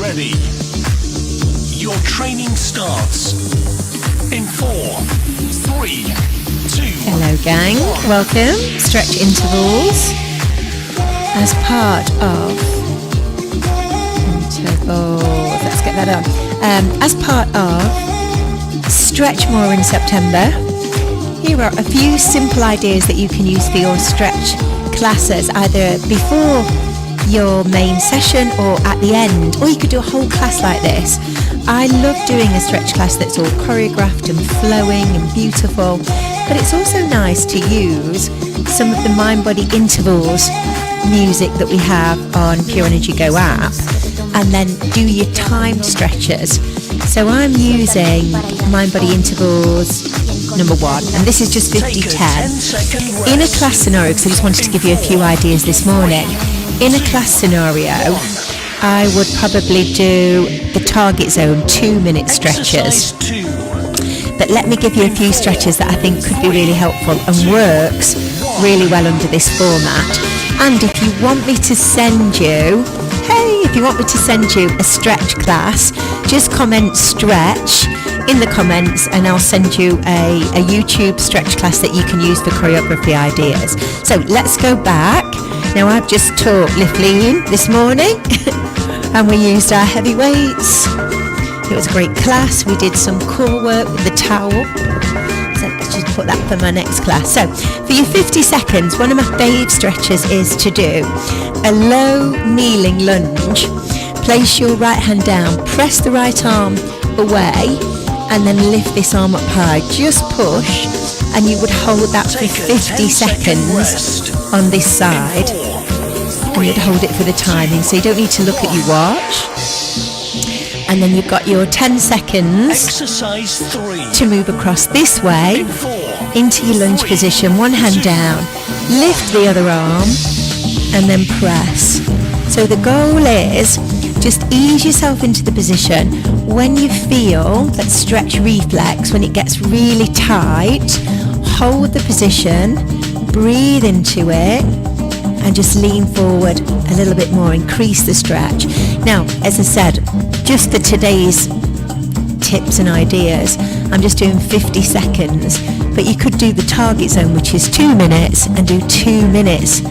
ready. Your training starts in 4, 3, 2. Hello gang, welcome. Stretch intervals as part of intervals. Let's get that on. As part of Stretch More in September, here are a few simple ideas that you can use for your stretch classes, either before your main session or at the end, or you could do a whole class like this. I love doing a stretch class that's all choreographed and flowing and beautiful, but it's also nice to use some of the Mind Body Intervals music that we have on Pure Energy Go app, and then do your timed stretches. So I'm using Mind Body Intervals number 1, and this is just 50-10. In a class scenario, because I just wanted to give you a few ideas this morning, in a class scenario, I would probably do the target zone 2-minute stretches. But let me give you a few stretches that I think could be really helpful and works really well under this format. And if you want me to send you, a stretch class, just comment stretch in the comments and I'll send you a YouTube stretch class that you can use for choreography ideas. So let's go back. Now I've just taught lift lean this morning and we used our heavy weights. It was a great class. We did some core work with the towel. So let's just put that for my next class. So for your 50 seconds, one of my fave stretches is to do a low kneeling lunge. Place your right hand down, press the right arm away and then lift this arm up high. Just push and you would hold that for 50 seconds on this side, and you'd hold it for the timing, so you don't need to look at your watch. And then you've got your 10 seconds to move across this way into your lunge position, one hand down, lift the other arm and then press. So the goal is just ease yourself into the position. When you feel that stretch reflex, when it gets really tight, hold the position, breathe into it and just lean forward a little bit more, increase the stretch. Now, as I said, just for today's tips and ideas, I'm just doing 50 seconds, but you could do the target zone, which is 2 minutes, and do 2 minutes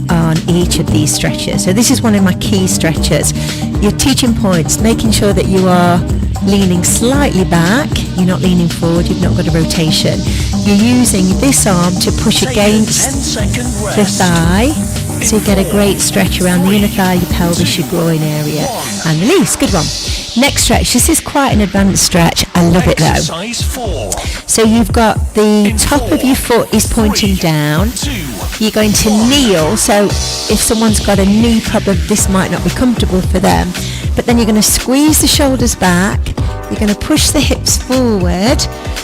on each of these stretches. So this is one of my key stretches. Your teaching points, making sure that you are leaning slightly back, you're not leaning forward, you've not got a rotation. You're using this arm to push against the thigh, so you get a great stretch around the inner thigh, your pelvis, your groin area, and release. Good one. Next stretch. This is quite an advanced stretch. I love it though. So you've got the top of your foot is pointing down. You're going to kneel, so if someone's got a knee problem, this might not be comfortable for them. But then you're going to squeeze the shoulders back. You're going to push the hips forward.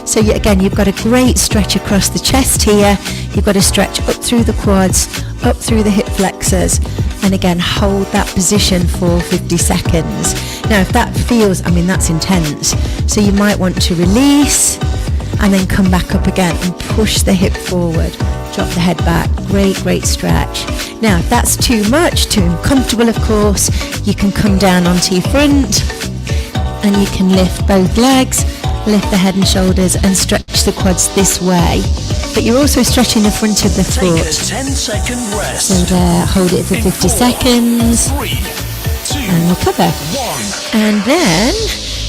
So you've got a great stretch across the chest here. You've got to stretch up through the quads, up through the hip flexors, and again hold that position for 50 seconds. Now if that feels, that's intense, so you might want to release and then come back up again and push the hip forward, drop the head back. Great stretch. Now if that's too much, too uncomfortable, of course, you can come down onto your front and you can lift both legs, lift the head and shoulders and stretch the quads this way. But you're also stretching the front of the foot. Take a 10-second rest. So there, hold it for 50 seconds. 3, 2, and recover. 1. And then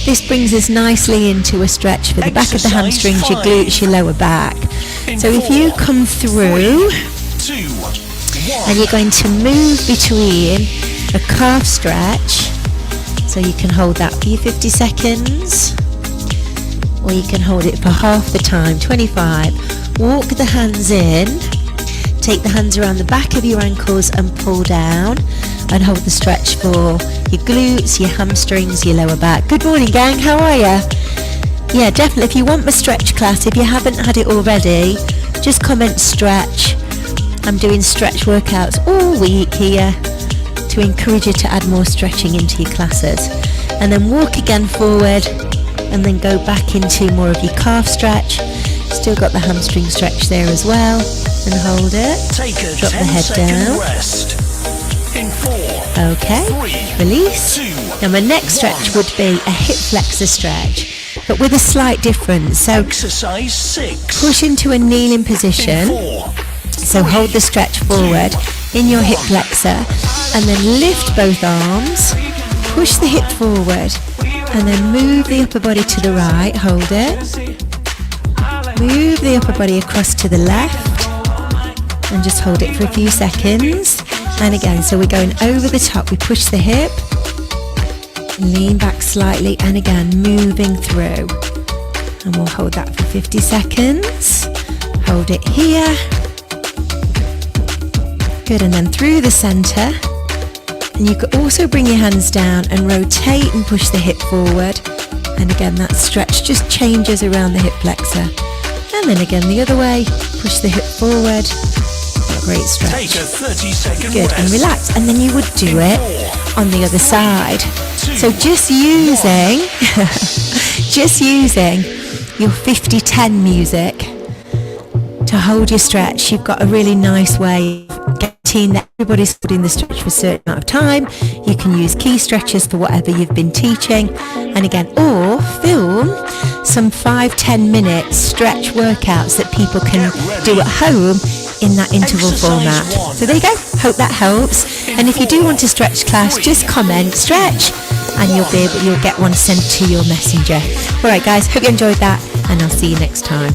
this brings us nicely into a stretch for the back of the hamstrings, your glutes, your lower back. So if you come through and you're going to move between a calf stretch, so you can hold that for your 50 seconds, or you can hold it for half the time, 25. Walk the hands in, take the hands around the back of your ankles and pull down, and hold the stretch for your glutes, your hamstrings, your lower back. Good morning gang, how are you? Yeah, definitely, if you want my stretch class, if you haven't had it already, just comment stretch. I'm doing stretch workouts all week here to encourage you to add more stretching into your classes. And then walk again forward and then go back into more of your calf stretch. Still got the hamstring stretch there as well, and hold it. Drop the head down. Rest. In 4, okay, 3, release, 2, Now my next stretch would be a hip flexor stretch, but with a slight difference. So Exercise 6. push into a kneeling position. 4. So hold the stretch forward in your hip flexor and then lift both arms, push the hip forward and then move the upper body to the right, hold it. Move the upper body across to the left and just hold it for a few seconds. And again, so we're going over the top, we push the hip, lean back slightly and again moving through. And we'll hold that for 50 seconds. Hold it here. Good, and then through the center. And you could also bring your hands down and rotate and push the hip forward. And again, that stretch just changes around the hip flexor. And then again the other way, push the hip forward. Great stretch. Take a 30-second Good, rest. and relax. And then you would do it 4, on the other side. 2, So just using, just using your 50-10 music to hold your stretch, you've got a really nice way of getting that everybody's holding the stretch for a certain amount of time. You can use key stretches for whatever you've been teaching. And again, or film some 5-10 minute stretch workouts that people can do at home in that interval Exercise format. 1. So there you go. Hope that helps. And if you do want a stretch class, just comment stretch and you'll get one sent to your messenger. All right guys, hope you enjoyed that and I'll see you next time.